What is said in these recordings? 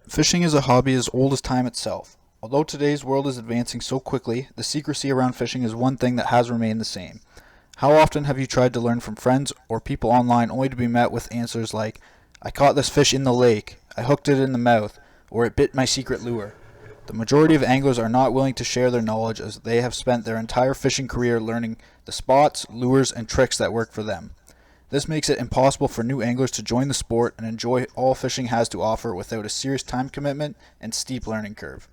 Fishing is a hobby as old as time itself. Although today's world is advancing so quickly, the secrecy around fishing is one thing that has remained the same. How often have you tried to learn from friends or people online only to be met with answers like, I caught this fish in the lake, I hooked it in the mouth, or it bit my secret lure? The majority of anglers are not willing to share their knowledge as they have spent their entire fishing career learning the spots, lures, and tricks that work for them. This makes it impossible for new anglers to join the sport and enjoy all fishing has to offer without a serious time commitment and steep learning curve.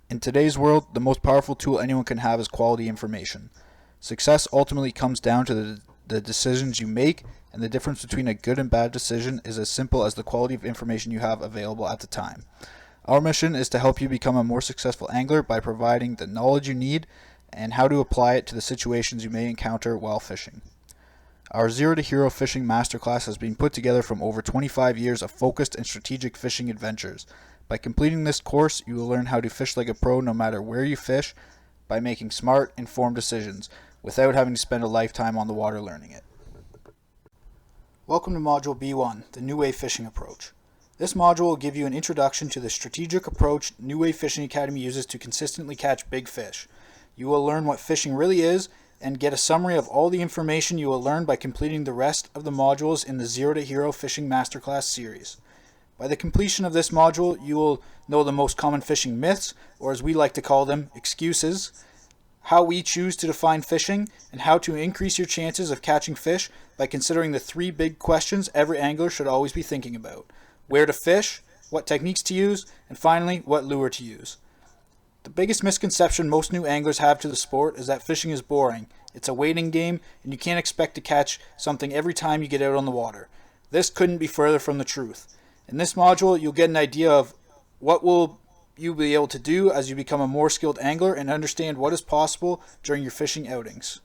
In today's world, the most powerful tool anyone can have is quality information. Success ultimately comes down to the decisions you make, and the difference between a good and bad decision is as simple as the quality of information you have available at the time. Our mission is to help you become a more successful angler by providing the knowledge you need and how to apply it to the situations you may encounter while fishing. Our To Hero Fishing Masterclass has been put together from over 25 years of focused and strategic fishing adventures. By completing this course, you will learn how to fish like a pro no matter where you fish by making smart, informed decisions without having to spend a lifetime on the water learning it. Welcome to Module B1, the New Wave Fishing Approach. This module will give you an introduction to the strategic approach New Wave Fishing Academy uses to consistently catch big fish. You will learn what fishing really is and get a summary of all the information you will learn by completing the rest of the modules in the To Hero Fishing Masterclass series. By the completion of this module, you will know the most common fishing myths, or as we like to call them, excuses, how we choose to define fishing, and how to increase your chances of catching fish by considering the three big questions every angler should always be thinking about: where to fish, what techniques to use, and finally, what lure to use. The biggest misconception most new anglers have to the sport is that fishing is boring. It's a waiting game, and you can't expect to catch something every time you get out on the water. This couldn't be further from the truth. In this module, you'll get an idea of what will you be able to do as you become a more skilled angler and understand what is possible during your fishing outings.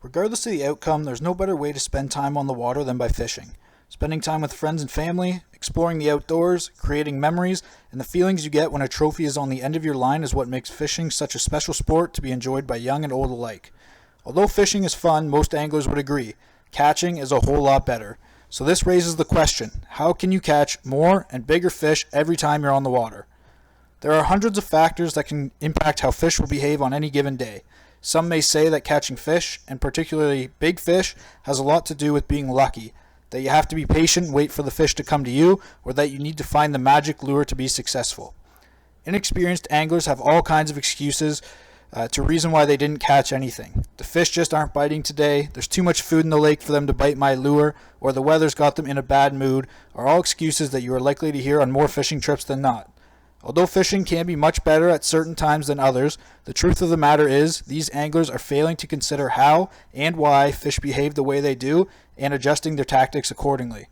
Regardless of the outcome, there's no better way to spend time on the water than by fishing. Spending time with friends and family, exploring the outdoors, creating memories, and the feelings you get when a trophy is on the end of your line is what makes fishing such a special sport to be enjoyed by young and old alike. Although fishing is fun, most anglers would agree, catching is a whole lot better. So this raises the question, how can you catch more and bigger fish every time you're on the water? There are hundreds of factors that can impact how fish will behave on any given day. Some may say that catching fish, and particularly big fish, has a lot to do with being lucky, that you have to be patient and wait for the fish to come to you, or that you need to find the magic lure to be successful. Inexperienced anglers have all kinds of excuses to reason why they didn't catch anything. The fish just aren't biting today, there's too much food in the lake for them to bite my lure, or the weather's got them in a bad mood, are all excuses that you are likely to hear on more fishing trips than not. Although fishing can be much better at certain times than others, the truth of the matter is these anglers are failing to consider how and why fish behave the way they do and adjusting their tactics accordingly.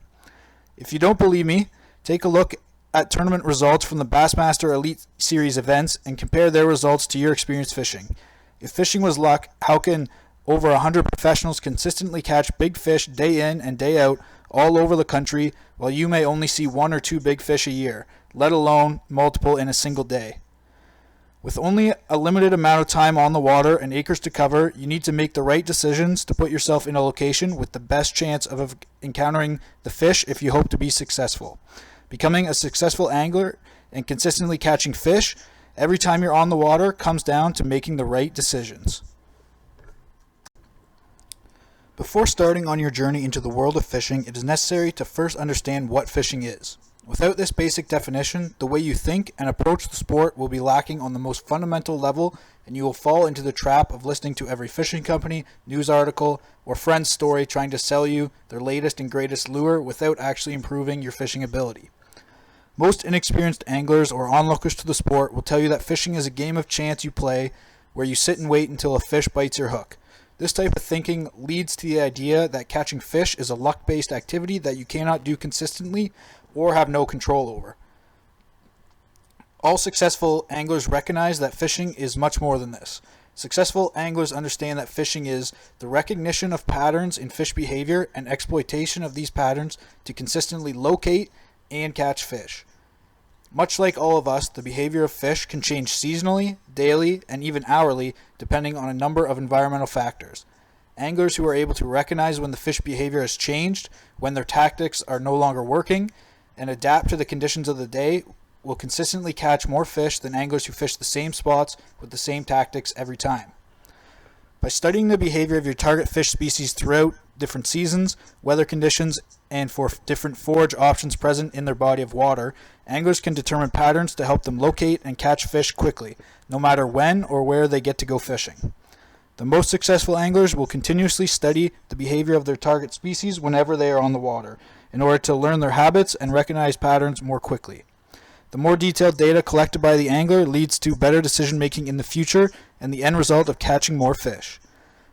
If you don't believe me, take a look at tournament results from the Bassmaster Elite Series events and compare their results to your experience fishing. If fishing was luck, how can over 100 professionals consistently catch big fish day in and day out all over the country while you may only see one or two big fish a year, let alone multiple in a single day? With only a limited amount of time on the water and acres to cover, you need to make the right decisions to put yourself in a location with the best chance of encountering the fish if you hope to be successful. Becoming a successful angler and consistently catching fish every time you're on the water comes down to making the right decisions. Before starting on your journey into the world of fishing, it is necessary to first understand what fishing is. Without this basic definition, the way you think and approach the sport will be lacking on the most fundamental level, and you will fall into the trap of listening to every fishing company, news article, or friend's story trying to sell you their latest and greatest lure without actually improving your fishing ability. Most inexperienced anglers or onlookers to the sport will tell you that fishing is a game of chance you play where you sit and wait until a fish bites your hook. This type of thinking leads to the idea that catching fish is a luck-based activity that you cannot do consistently or have no control over. All successful anglers recognize that fishing is much more than this. Successful anglers understand that fishing is the recognition of patterns in fish behavior and exploitation of these patterns to consistently locate and catch fish. Much like all of us, the behavior of fish can change seasonally, daily, and even hourly depending on a number of environmental factors. Anglers who are able to recognize when the fish behavior has changed, when their tactics are no longer working, and adapt to the conditions of the day will consistently catch more fish than anglers who fish the same spots with the same tactics every time. By studying the behavior of your target fish species throughout different seasons, weather conditions, and for different forage options present in their body of water, anglers can determine patterns to help them locate and catch fish quickly, no matter when or where they get to go fishing. The most successful anglers will continuously study the behavior of their target species whenever they are on the water, in order to learn their habits and recognize patterns more quickly. The more detailed data collected by the angler leads to better decision making in the future and the end result of catching more fish.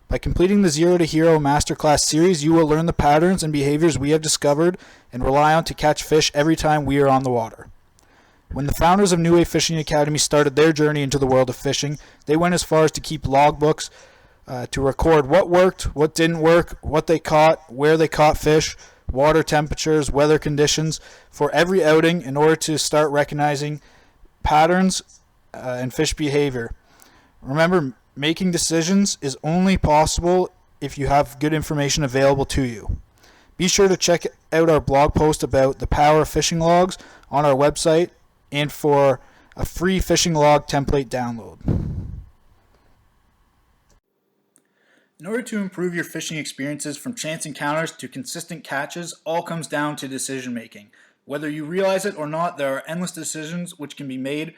By completing the Zero to Hero Masterclass series, you will learn the patterns and behaviors we have discovered and rely on to catch fish every time we are on the water. When the founders of New Wave Fishing Academy started their journey into the world of fishing, they went as far as to keep logbooks to record what worked, what didn't work, what they caught, where they caught fish, water temperatures, weather conditions for every outing in order to start recognizing patterns and fish behavior. Remember, making decisions is only possible if you have good information available to you. Be sure to check out our blog post about the power of fishing logs on our website and for a free fishing log template download. In order to improve your fishing experiences from chance encounters to consistent catches, all comes down to decision making. Whether you realize it or not, there are endless decisions which can be made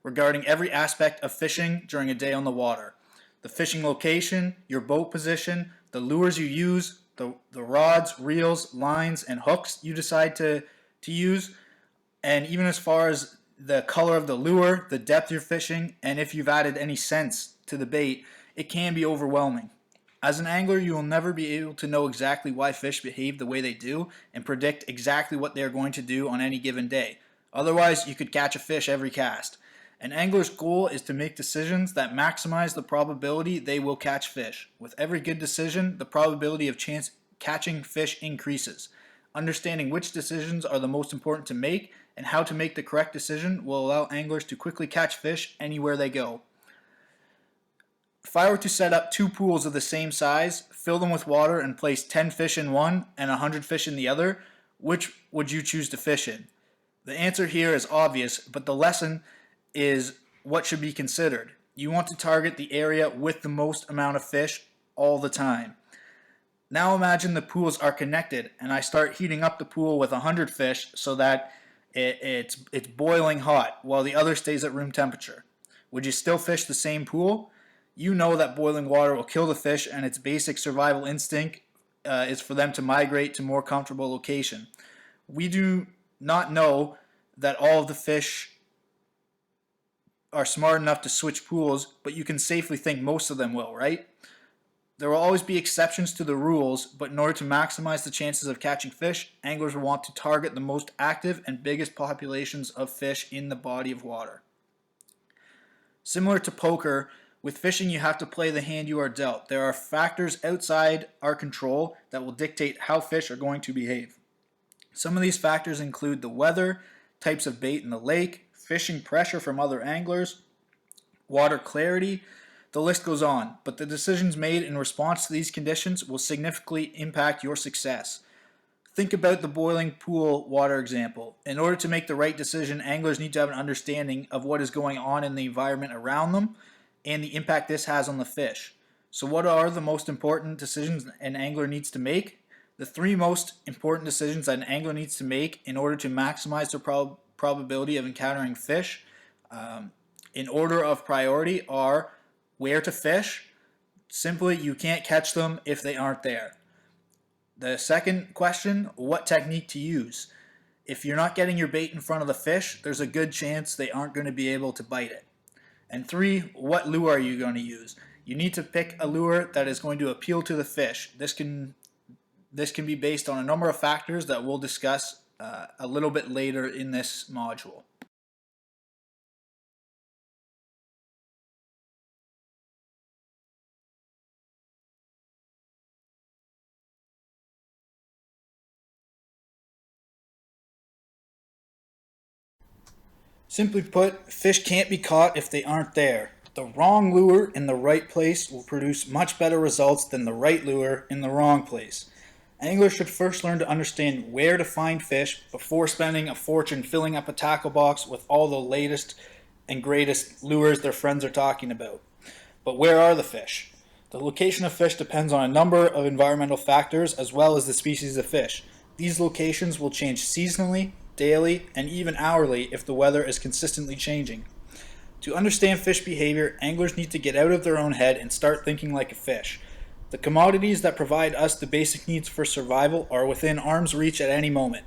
regarding every aspect of fishing during a day on the water. The fishing location, your boat position, the lures you use, the rods, reels, lines, and hooks you decide to use, and even as far as the color of the lure, the depth you're fishing, and if you've added any scents to the bait, it can be overwhelming. As an angler, you will never be able to know exactly why fish behave the way they do and predict exactly what they are going to do on any given day. Otherwise, you could catch a fish every cast. An angler's goal is to make decisions that maximize the probability they will catch fish. With every good decision, the probability of chance catching fish increases. Understanding which decisions are the most important to make and how to make the correct decision will allow anglers to quickly catch fish anywhere they go. If I were to set up two pools of the same size, fill them with water, and place 10 fish in one and 100 fish in the other, which would you choose to fish in? The answer here is obvious, but the lesson is what should be considered. You want to target the area with the most amount of fish all the time. Now imagine the pools are connected and I start heating up the pool with 100 fish so that it's boiling hot while the other stays at room temperature. Would you still fish the same pool? You know that boiling water will kill the fish, and its basic survival instinct is for them to migrate to more comfortable location. We do not know that all of the fish are smart enough to switch pools, but you can safely think most of them will, right? There will always be exceptions to the rules, but in order to maximize the chances of catching fish, anglers will want to target the most active and biggest populations of fish in the body of water. Similar to poker, with fishing you have to play the hand you are dealt. There are factors outside our control that will dictate how fish are going to behave. Some of these factors include the weather, types of bait in the lake, fishing pressure from other anglers, water clarity, the list goes on, but the decisions made in response to these conditions will significantly impact your success. Think about the boiling pool water example. In order to make the right decision, anglers need to have an understanding of what is going on in the environment around them and the impact this has on the fish. So what are the most important decisions an angler needs to make? The three most important decisions that an angler needs to make in order to maximize their probability of encountering fish in order of priority are where to fish. Simply, you can't catch them if they aren't there. The second question, what technique to use. If you're not getting your bait in front of the fish, there's a good chance they aren't going to be able to bite it. And three, what lure are you going to use? You need to pick a lure that is going to appeal to the fish. This can be based on a number of factors that we'll discuss a little bit later in this module. Simply put, fish can't be caught if they aren't there. The wrong lure in the right place will produce much better results than the right lure in the wrong place. Anglers should first learn to understand where to find fish before spending a fortune filling up a tackle box with all the latest and greatest lures their friends are talking about. But where are the fish? The location of fish depends on a number of environmental factors as well as the species of fish. These locations will change seasonally, daily, and even hourly if the weather is consistently changing. To understand fish behavior, anglers need to get out of their own head and start thinking like a fish. The commodities that provide us the basic needs for survival are within arm's reach at any moment.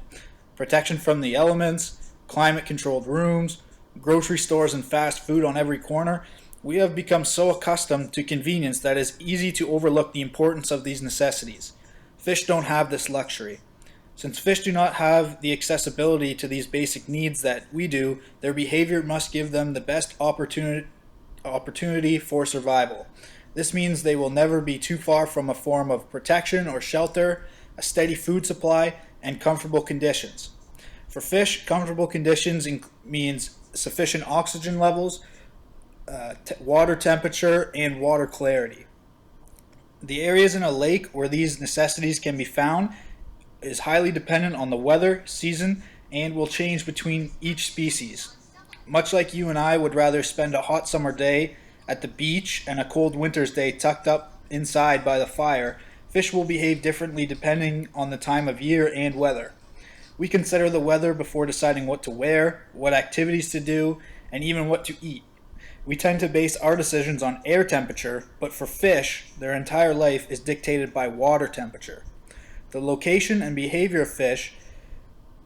Protection from the elements, climate controlled rooms, grocery stores, and fast food on every corner. We have become so accustomed to convenience that it is easy to overlook the importance of these necessities. Fish don't have this luxury. Since fish do not have the accessibility to these basic needs that we do, their behavior must give them the best opportunity for survival. This means they will never be too far from a form of protection or shelter, a steady food supply, and comfortable conditions. For fish, comfortable conditions means sufficient oxygen levels, water temperature, and water clarity. The areas in a lake where these necessities can be found is highly dependent on the weather, season, and will change between each species. Much like you and I would rather spend a hot summer day at the beach and a cold winter's day tucked up inside by the fire, fish will behave differently depending on the time of year and weather. We consider the weather before deciding what to wear, what activities to do, and even what to eat. We tend to base our decisions on air temperature, but for fish, their entire life is dictated by water temperature. The location and behavior of fish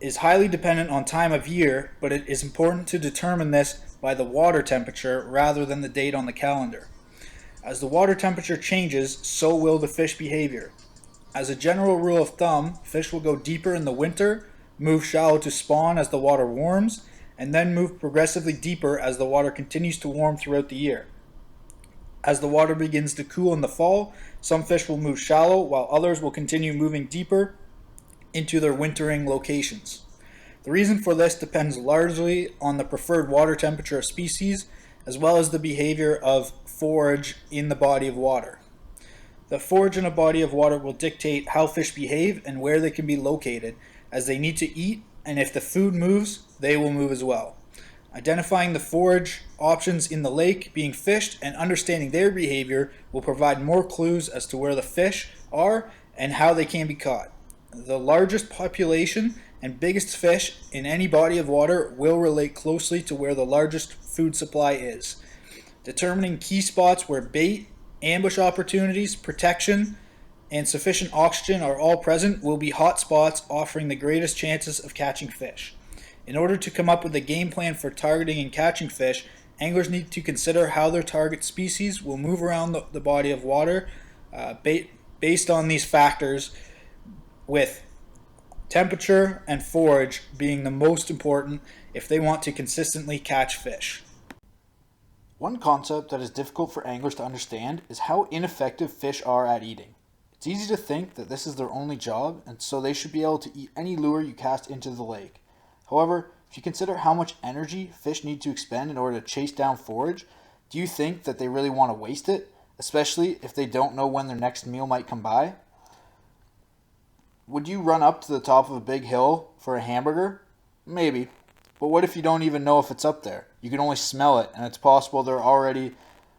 is highly dependent on time of year, but it is important to determine this by the water temperature rather than the date on the calendar. As the water temperature changes, so will the fish behavior. As a general rule of thumb, fish will go deeper in the winter, move shallow to spawn as the water warms, and then move progressively deeper as the water continues to warm throughout the year. As the water begins to cool in the fall, some fish will move shallow while others will continue moving deeper into their wintering locations. The reason for this depends largely on the preferred water temperature of species as well as the behavior of forage in the body of water. The forage in a body of water will dictate how fish behave and where they can be located, as they need to eat, and if the food moves, they will move as well. Identifying the forage options in the lake being fished and understanding their behavior will provide more clues as to where the fish are and how they can be caught. The largest population and biggest fish in any body of water will relate closely to where the largest food supply is. Determining key spots where bait, ambush opportunities, protection, and sufficient oxygen are all present will be hot spots offering the greatest chances of catching fish. In order to come up with a game plan for targeting and catching fish, anglers need to consider how their target species will move around the body of water based on these factors, with temperature and forage being the most important if they want to consistently catch fish. One concept that is difficult for anglers to understand is how ineffective fish are at eating. It's easy to think that this is their only job, and so they should be able to eat any lure you cast into the lake. However, if you consider how much energy fish need to expend in order to chase down forage, do you think that they really want to waste it, especially if they don't know when their next meal might come by? Would you run up to the top of a big hill for a hamburger? Maybe. But what if you don't even know if it's up there? You can only smell it, and it's possible they're already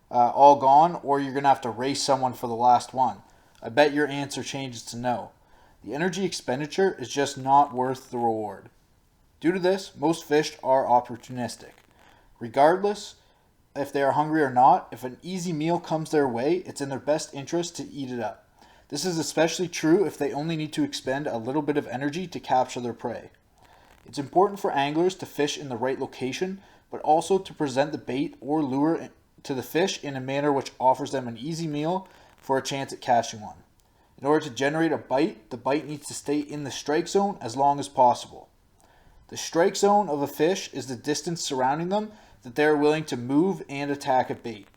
all gone, or you're going to have to race someone for the last one. I bet your answer changes to no. The energy expenditure is just not worth the reward. Due to this, most fish are opportunistic. Regardless if they are hungry or not, if an easy meal comes their way, it's in their best interest to eat it up. This is especially true if they only need to expend a little bit of energy to capture their prey. It's important for anglers to fish in the right location, but also to present the bait or lure to the fish in a manner which offers them an easy meal for a chance at catching one. In order to generate a bite, the bite needs to stay in the strike zone as long as possible. The strike zone of a fish is the distance surrounding them that they are willing to move and attack a bait.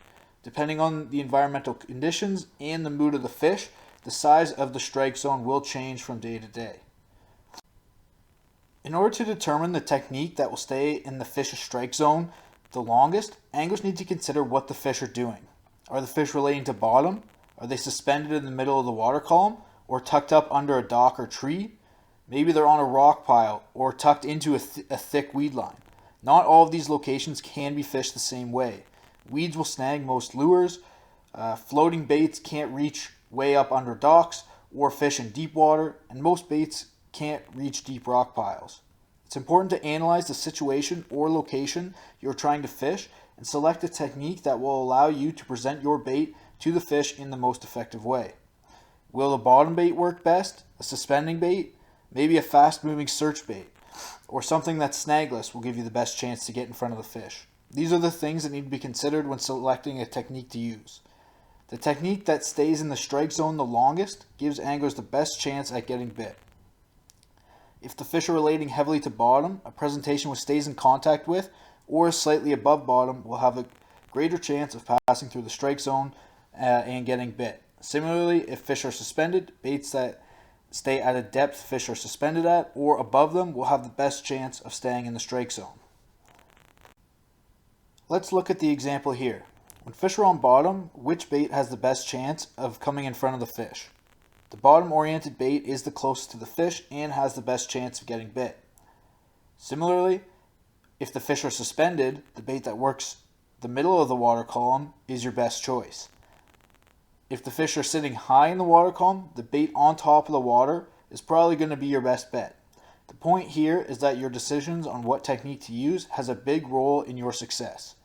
Depending on the environmental conditions and the mood of the fish, the size of the strike zone will change from day to day. In order to determine the technique that will stay in the fish's strike zone the longest, anglers need to consider what the fish are doing. Are the fish relating to bottom? Are they suspended in the middle of the water column? or tucked up under a dock or tree. Maybe they're on a rock pile or tucked into a thick weed line. Not all of these locations can be fished the same way. Weeds will snag most lures. Floating baits can't reach way up under docks or fish in deep water, and most baits can't reach deep rock piles. It's important to analyze the situation or location you're trying to fish and select a technique that will allow you to present your bait to the fish in the most effective way. Will the bottom bait work best? A suspending bait? Maybe a fast-moving search bait? Or something that's snagless will give you the best chance to get in front of the fish. These are the things that need to be considered when selecting a technique to use. The technique that stays in the strike zone the longest gives anglers the best chance at getting bit. If the fish are relating heavily to bottom, a presentation which stays in contact with or is slightly above bottom will have a greater chance of passing through the strike zone and getting bit. Similarly, if fish are suspended, baits that stay at a depth fish are suspended at or above them will have the best chance of staying in the strike zone. Let's look at the example here. When fish are on bottom, which bait has the best chance of coming in front of the fish? The bottom-oriented bait is the closest to the fish and has the best chance of getting bit. Similarly, if the fish are suspended, the bait that works the middle of the water column is your best choice. If the fish are sitting high in the water column, the bait on top of the water is probably going to be your best bet. The point here is that your decisions on what technique to use has a big role in your success.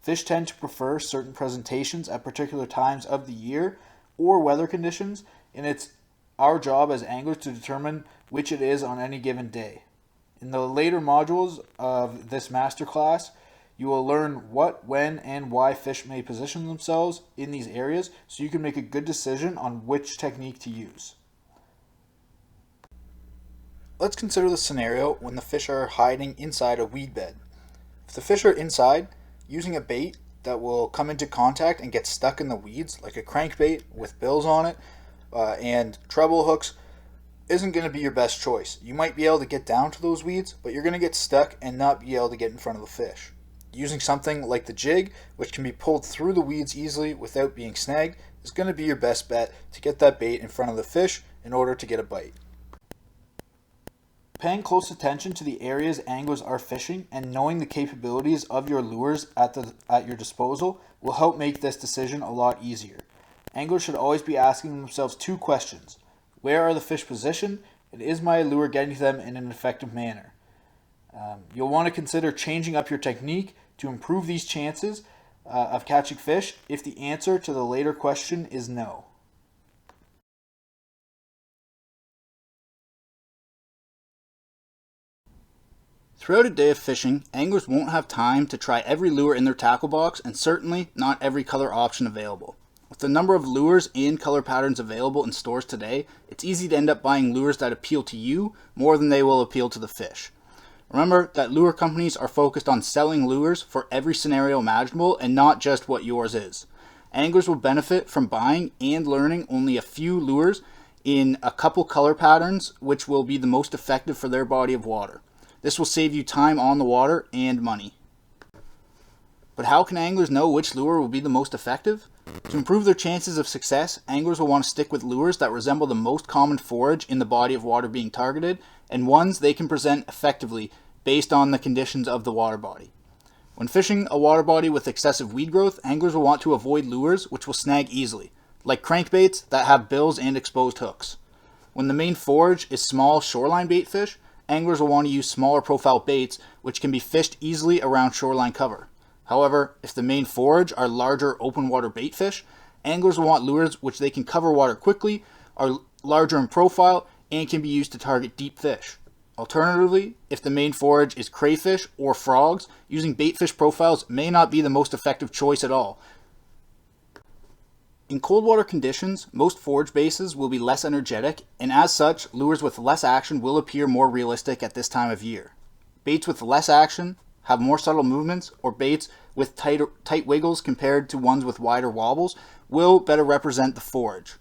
Fish tend to prefer certain presentations at particular times of the year or weather conditions, and it's our job as anglers to determine which it is on any given day. In the later modules of this masterclass, you will learn what, when, and why fish may position themselves in these areas so you can make a good decision on which technique to use. Let's consider the scenario when the fish are hiding inside a weed bed. If the fish are inside, using a bait that will come into contact and get stuck in the weeds, like a crankbait with bills on it and treble hooks, isn't going to be your best choice. You might be able to get down to those weeds, but you're going to get stuck and not be able to get in front of the fish. Using something like the jig, which can be pulled through the weeds easily without being snagged, is going to be your best bet to get that bait in front of the fish in order to get a bite. Paying close attention to the areas anglers are fishing and knowing the capabilities of your lures at your disposal will help make this decision a lot easier. Anglers should always be asking themselves two questions. Where are the fish positioned, and is my lure getting to them in an effective manner? You'll want to consider changing up your technique to improve these chances of catching fish if the answer to the later question is no. Throughout a day of fishing, anglers won't have time to try every lure in their tackle box and certainly not every color option available. With the number of lures and color patterns available in stores today, it's easy to end up buying lures that appeal to you more than they will appeal to the fish. Remember that lure companies are focused on selling lures for every scenario imaginable and not just what yours is. Anglers will benefit from buying and learning only a few lures in a couple color patterns which will be the most effective for their body of water. This will save you time on the water and money. But how can anglers know which lure will be the most effective? To improve their chances of success, anglers will want to stick with lures that resemble the most common forage in the body of water being targeted and ones they can present effectively based on the conditions of the water body. When fishing a water body with excessive weed growth, anglers will want to avoid lures which will snag easily, like crankbaits that have bills and exposed hooks. When the main forage is small shoreline bait fish, anglers will want to use smaller profile baits which can be fished easily around shoreline cover. However, if the main forage are larger open water bait fish, anglers will want lures which they can cover water quickly, are larger in profile, and can be used to target deep fish. Alternatively, if the main forage is crayfish or frogs, using bait fish profiles may not be the most effective choice at all. In cold water conditions, most forage bases will be less energetic, and as such, lures with less action will appear more realistic at this time of year. Baits with less action, have more subtle movements, or baits with tight wiggles compared to ones with wider wobbles will better represent the forage.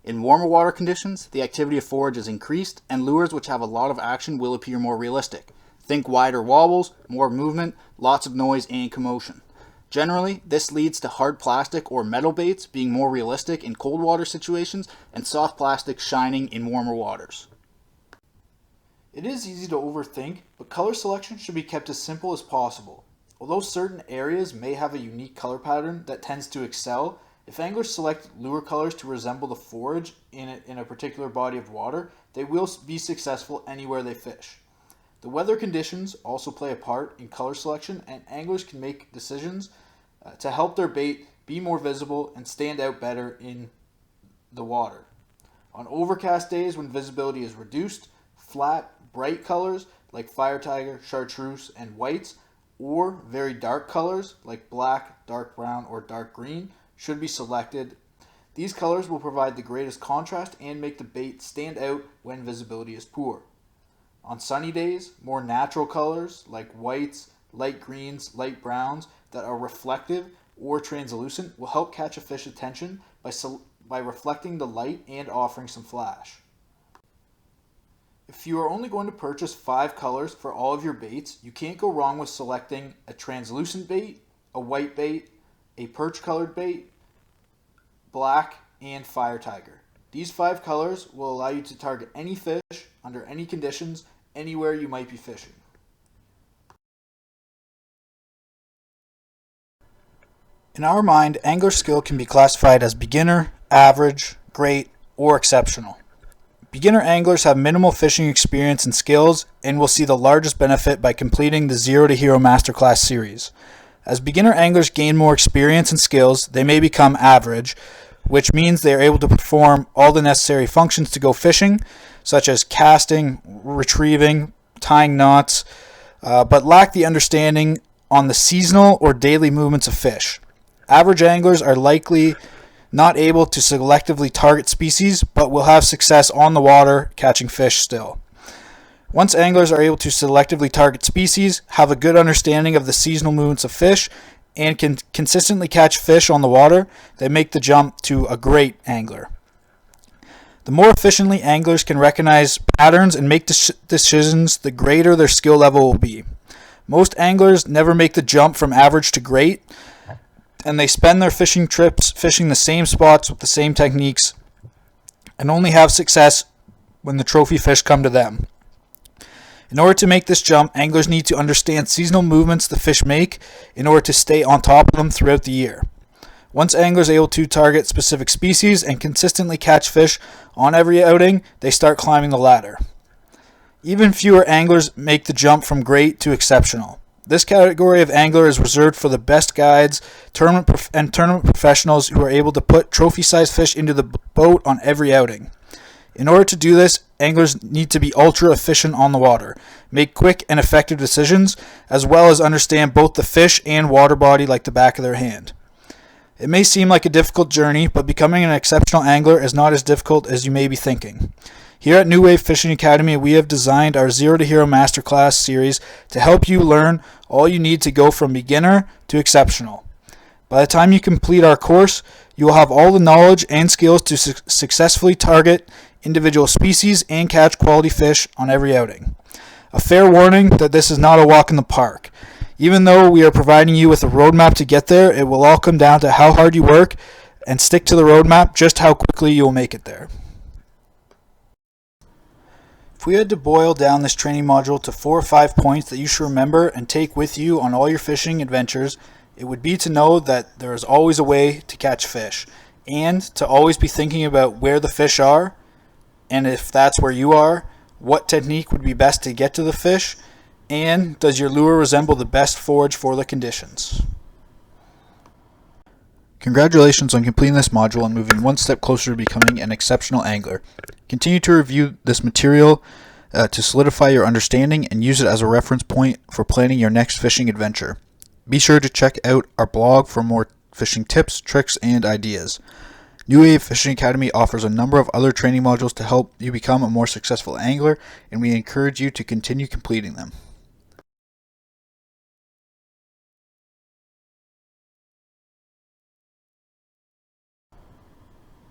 In warmer water conditions, the activity of forage is increased, and lures which have a lot of action will appear more realistic. Think wider wobbles, more movement, lots of noise and commotion. Generally, this leads to hard plastic or metal baits being more realistic in cold water situations and soft plastic shining in warmer waters. It is easy to overthink, but color selection should be kept as simple as possible. Although certain areas may have a unique color pattern that tends to excel, if anglers select lure colors to resemble the forage in a particular body of water, they will be successful anywhere they fish. The weather conditions also play a part in color selection, and anglers can make decisions to help their bait be more visible and stand out better in the water. On overcast days when visibility is reduced, flat, bright colors like fire tiger, chartreuse, and whites, or very dark colors like black, dark brown, or dark green should be selected. These colors will provide the greatest contrast and make the bait stand out when visibility is poor. On sunny days, more natural colors like whites, light greens, light browns that are reflective or translucent will help catch a fish's attention by reflecting the light and offering some flash. If you are only going to purchase 5 colors for all of your baits, you can't go wrong with selecting a translucent bait, a white bait, a perch colored bait, black, and fire tiger. These 5 colors will allow you to target any fish under any conditions, anywhere you might be fishing. In our mind, angler skill can be classified as beginner, average, great, or exceptional. Beginner anglers have minimal fishing experience and skills and will see the largest benefit by completing the To Hero Masterclass series. As beginner anglers gain more experience and skills, they may become average, which means they are able to perform all the necessary functions to go fishing, such as casting, retrieving, tying knots, but lack the understanding on the seasonal or daily movements of fish. Average anglers are likely not able to selectively target species, but will have success on the water catching fish still. Once anglers are able to selectively target species, have a good understanding of the seasonal movements of fish, and can consistently catch fish on the water, they make the jump to a great angler. The more efficiently anglers can recognize patterns and make decisions, the greater their skill level will be. Most anglers never make the jump from average to great, and they spend their fishing trips fishing the same spots with the same techniques and only have success when the trophy fish come to them. In order to make this jump, anglers need to understand seasonal movements the fish make in order to stay on top of them throughout the year. Once anglers are able to target specific species and consistently catch fish on every outing, they start climbing the ladder. Even fewer anglers make the jump from great to exceptional. This category of angler is reserved for the best guides, tournament professionals who are able to put trophy-sized fish into the boat on every outing. In order to do this, anglers need to be ultra efficient on the water, make quick and effective decisions, as well as understand both the fish and water body like the back of their hand. It may seem like a difficult journey, but becoming an exceptional angler is not as difficult as you may be thinking. Here at New Wave Fishing Academy, we have designed our To Hero Masterclass series to help you learn all you need to go from beginner to exceptional. By the time you complete our course, you will have all the knowledge and skills to successfully target individual species and catch quality fish on every outing. A fair warning that this is not a walk in the park. Even though we are providing you with a roadmap to get there, it will all come down to how hard you work and stick to the roadmap, just how quickly you will make it there. If we had to boil down this training module to 4 or 5 points that you should remember and take with you on all your fishing adventures, it would be to know that there is always a way to catch fish, and to always be thinking about where the fish are, and if that's where you are, what technique would be best to get to the fish, and does your lure resemble the best forage for the conditions? Congratulations on completing this module and moving one step closer to becoming an exceptional angler. Continue to review this material to solidify your understanding and use it as a reference point for planning your next fishing adventure. Be sure to check out our blog for more fishing tips, tricks, and ideas. New Wave Fishing Academy offers a number of other training modules to help you become a more successful angler, and we encourage you to continue completing them.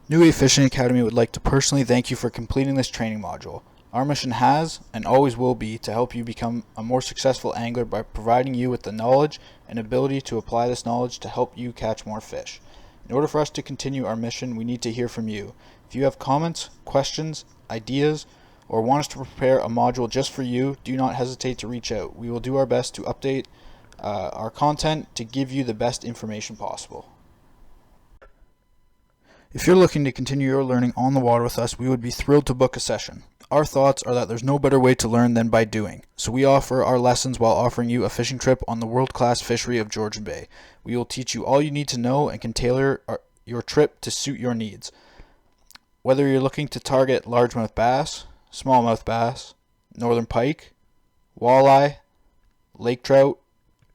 New Wave Fishing Academy would like to personally thank you for completing this training module. Our mission has and always will be to help you become a more successful angler by providing you with the knowledge and ability to apply this knowledge to help you catch more fish. In order for us to continue our mission, we need to hear from you. If you have comments, questions, ideas, or want us to prepare a module just for you, do not hesitate to reach out. We will do our best to update our content to give you the best information possible. If you're looking to continue your learning on the water with us, we would be thrilled to book a session. Our thoughts are that there's no better way to learn than by doing, so we offer our lessons while offering you a fishing trip on the world-class fishery of Georgian Bay. We will teach you all you need to know and can tailor your trip to suit your needs. Whether you're looking to target largemouth bass, smallmouth bass, northern pike, walleye, lake trout,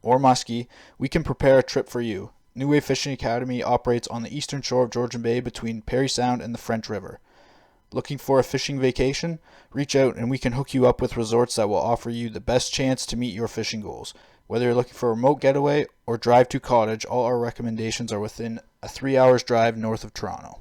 or muskie, we can prepare a trip for you. New Wave Fishing Academy operates on the eastern shore of Georgian Bay between Parry Sound and the French River. Looking for a fishing vacation? Reach out and we can hook you up with resorts that will offer you the best chance to meet your fishing goals. Whether you're looking for a remote getaway or drive to cottage, all our recommendations are within a 3 hours drive north of Toronto.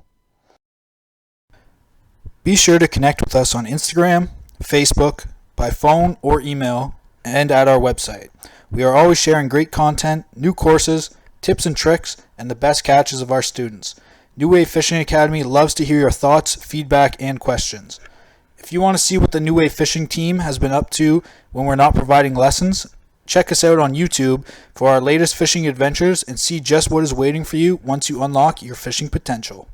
Be sure to connect with us on Instagram, Facebook, by phone or email, and at our website. We are always sharing great content, new courses, tips and tricks, and the best catches of our students. New Wave Fishing Academy loves to hear your thoughts, feedback, and questions. If you want to see what the New Wave Fishing team has been up to when we're not providing lessons, check us out on YouTube for our latest fishing adventures and see just what is waiting for you once you unlock your fishing potential.